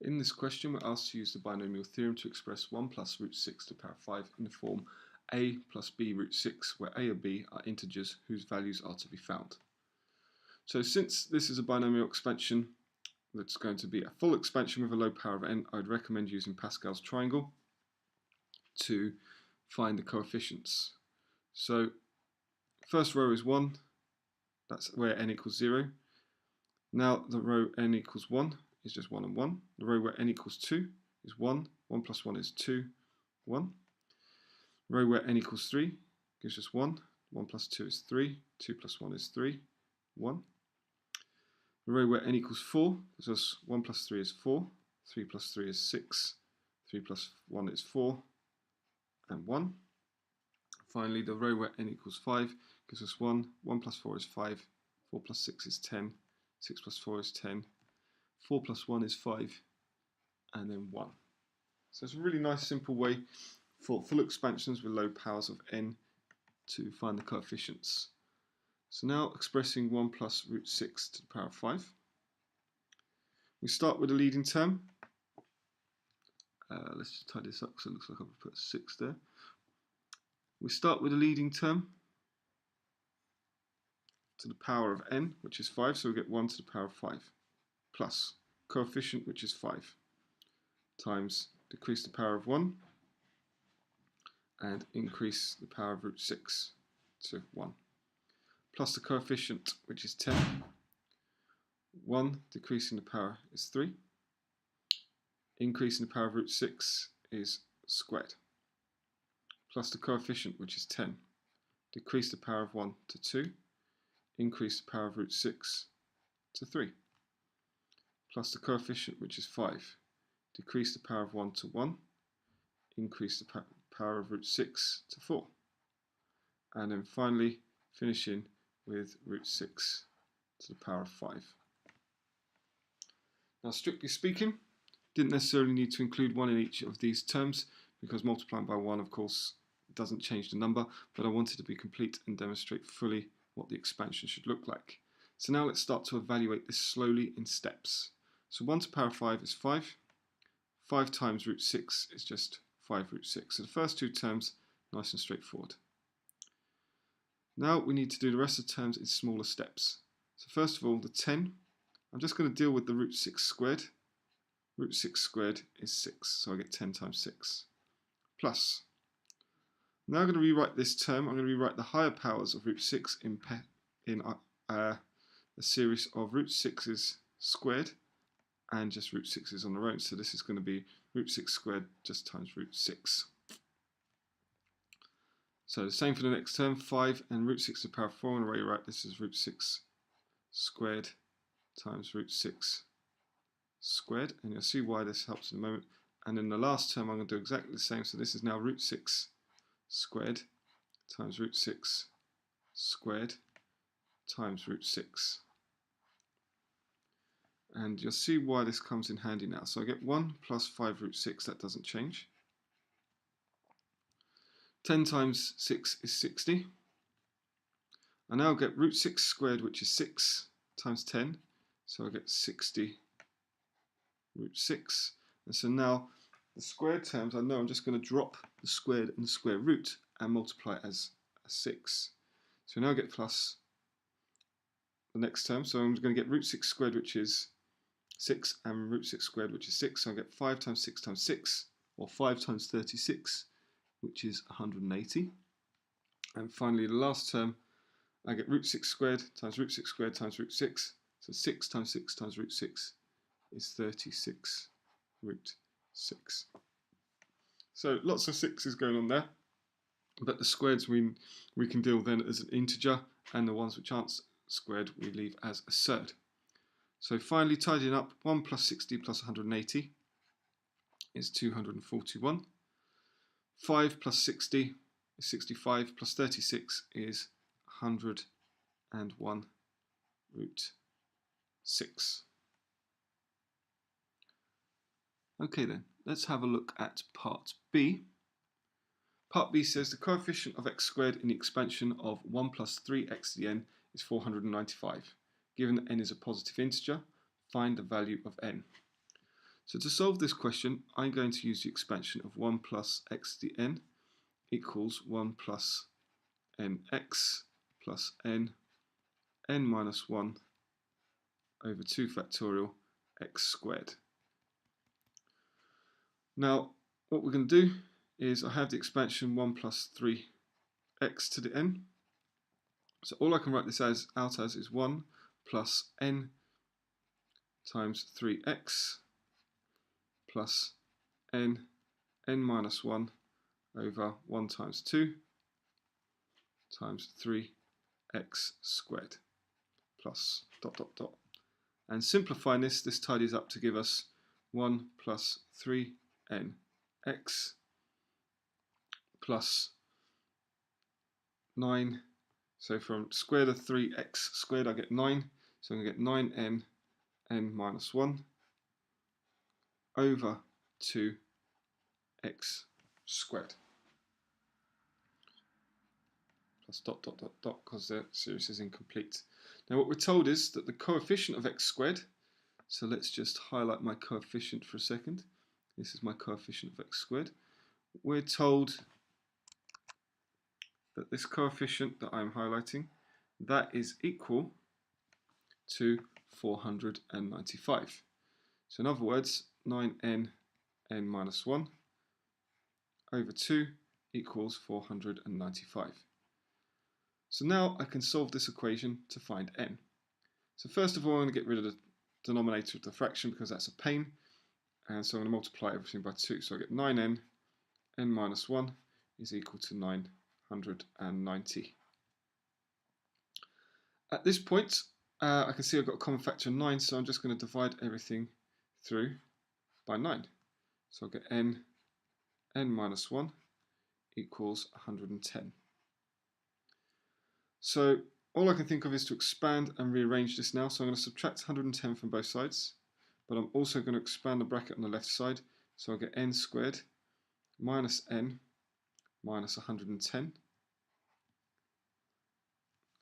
In this question, we're asked to use the binomial theorem to express 1 plus root 6 to the power of 5 in the form a plus b root 6, where a and b are integers whose values are to be found. So since this is a binomial expansion that's going to be a full expansion with a low power of n, I'd recommend using Pascal's triangle to find the coefficients. So first row is 1, that's where n equals 0. Now the row n equals 1 is just 1 and 1. The row where n equals 2 is 1. 1 plus 1 is 2, 1. The row where n equals 3 gives us 1. 1 plus 2 is 3. 2 plus 1 is 3, 1. The row where n equals 4 gives us 1 plus 3 is 4. 3 plus 3 is 6. 3 plus 1 is 4, and 1. Finally, the row where n equals 5 gives us 1. 1 plus 4 is 5. 4 plus 6 is 10. 6 plus 4 is 10. 4 plus 1 is 5, and then 1. So it's a really nice simple way for full expansions with low powers of n to find the coefficients. So now expressing 1 plus root 6 to the power of 5. We start with a leading term. Let's just tidy this up because it looks like I've put 6 there. We start with a leading term to the power of n, which is 5, so we get 1 to the power of 5, plus coefficient, which is 5, times decrease the power of 1 and increase the power of root 6 to 1, plus the coefficient, which is 10. 1 decreasing the power is 3. Increasing the power of root 6 is squared, plus the coefficient, which is 10. Decrease the power of 1 to 2. Increase the power of root 6 to 3. Plus the coefficient, which is 5. Decrease the power of 1 to 1. Increase the power of root 6 to 4. And then finally finishing with root 6 to the power of 5. Now, strictly speaking, didn't necessarily need to include 1 in each of these terms, because multiplying by 1, of course, doesn't change the number, but I wanted to be complete and demonstrate fully what the expansion should look like. So now let's start to evaluate this slowly in steps. So 1 to the power of 5 is 5. 5 times root 6 is just 5 root 6. So the first two terms, nice and straightforward. Now we need to do the rest of the terms in smaller steps. So first of all, the 10, I'm just going to deal with the root 6 squared. Root 6 squared is 6, so I get 10 times 6. Plus, now I'm going to rewrite this term. I'm going to rewrite the higher powers of root 6 in a series of root 6's squared and just root 6's on their own. So this is going to be root 6 squared just times root 6. So the same for the next term, 5 and root 6 to the power of 4. I'm going to rewrite this as root 6 squared times root 6 squared, and you'll see why this helps in a moment. And in the last term I'm going to do exactly the same, so this is now root 6 squared times root 6 squared times root 6. And you'll see why this comes in handy now. So I get 1 plus 5 root 6, that doesn't change. 10 times 6 is 60. I now get root 6 squared, which is 6 times 10, so I get 60 root 6. And so now the squared terms, I know I'm just going to drop the squared and the square root and multiply as a 6. So now I get plus the next term, so I'm going to get root 6 squared, which is 6, and root 6 squared, which is 6, so I get 5 times 6 times 6, or 5 times 36, which is 180. And finally the last term, I get root 6 squared times root 6 squared times root 6, so 6 times 6 times root 6 is 36 root 6. So lots of 6's going on there, but the squareds we can deal then as an integer, and the ones which aren't squared we leave as a surd. So finally, tidying up, 1 plus 60 plus 180 is 241. 5 plus 60 is 65, plus 36 is 101 root 6. Okay then, let's have a look at part B. Part B says the coefficient of x squared in the expansion of 1 plus 3x to the n is 495. Given that n is a positive integer, find the value of n. So to solve this question, I'm going to use the expansion of 1 plus x to the n equals 1 plus nx plus n minus 1 over 2 factorial x squared. Now, what we're going to do is I have the expansion 1 plus 3x to the n. So all I can write this out as is 1 plus n times 3x plus n minus 1 over 1 times 2 times 3x squared plus dot dot dot. And simplifying this tidies up to give us 1 plus 3nx plus 9. So from square root of 3x squared I get 9. So I'm going to get 9n n minus 1 over 2x squared plus dot dot dot dot because the series is incomplete. Now what we're told is that the coefficient of x squared, so let's just highlight my coefficient for a second. This is my coefficient of x squared. We're told that this coefficient that I'm highlighting, that is equal to 495. So in other words, 9n n minus 1 over 2 equals 495. So now I can solve this equation to find n. So first of all, I'm going to get rid of the denominator of the fraction because that's a pain. And so I'm going to multiply everything by 2. So I get 9n n minus 1 is equal to 990. At this point, I can see I've got a common factor of 9, so I'm just going to divide everything through by 9. So I'll get n minus 1 equals 110. So all I can think of is to expand and rearrange this now. So I'm going to subtract 110 from both sides, but I'm also going to expand the bracket on the left side. So I'll get n squared minus n minus 110.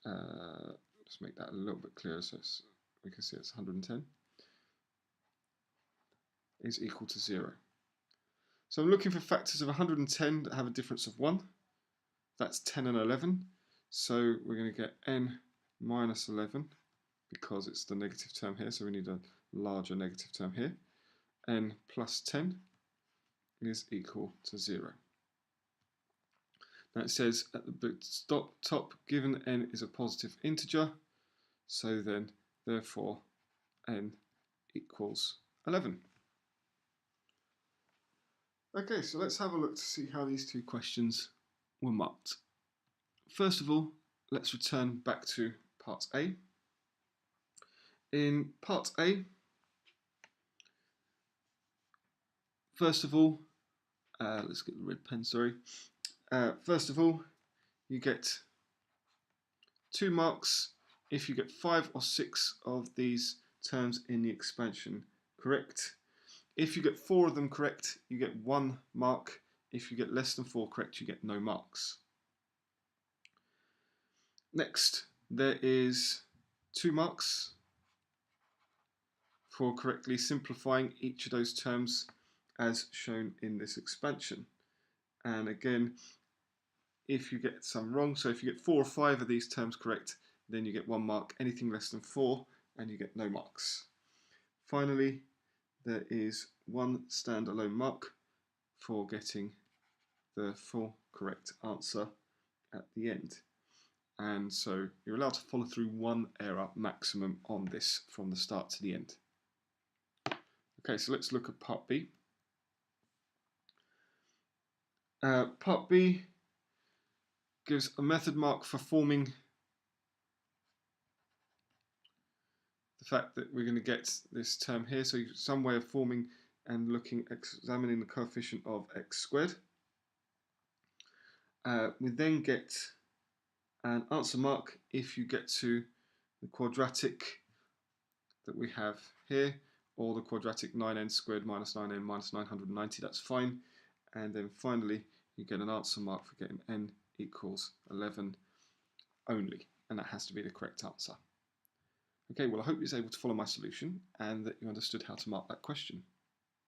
Let's make that a little bit clearer so we can see it's 110 is equal to 0. So I'm looking for factors of 110 that have a difference of 1. That's 10 and 11. So we're going to get n minus 11 because it's the negative term here, so we need a larger negative term here. N plus 10 is equal to 0. Now it says at the top, given n is a positive integer, so then therefore n equals 11. Okay, so let's have a look to see how these two questions were marked. First of all, let's return back to part A. In part A, first of all, let's get the red pen, sorry. First of all, you get 2 marks if you get 5 or 6 of these terms in the expansion correct. If you get 4 of them correct, you get 1 mark. If you get less than 4 correct, you get no marks. Next, there is 2 marks for correctly simplifying each of those terms as shown in this expansion. And again, if you get some wrong, so if you get 4 or 5 of these terms correct, then you get 1 mark. Anything less than 4, and you get no marks. Finally, there is 1 standalone mark for getting the full correct answer at the end. And so you're allowed to follow through 1 error maximum on this from the start to the end. Okay, so let's look at part B. Part B gives a method mark for forming the fact that we're going to get this term here. So some way of forming and examining the coefficient of x squared. We then get an answer mark if you get to the quadratic that we have here, or the quadratic 9n squared minus 9n minus 990, that's fine. And then finally, you get an answer mark for getting n equals 11 only, and that has to be the correct answer. Okay, well I hope you was able to follow my solution and that you understood how to mark that question.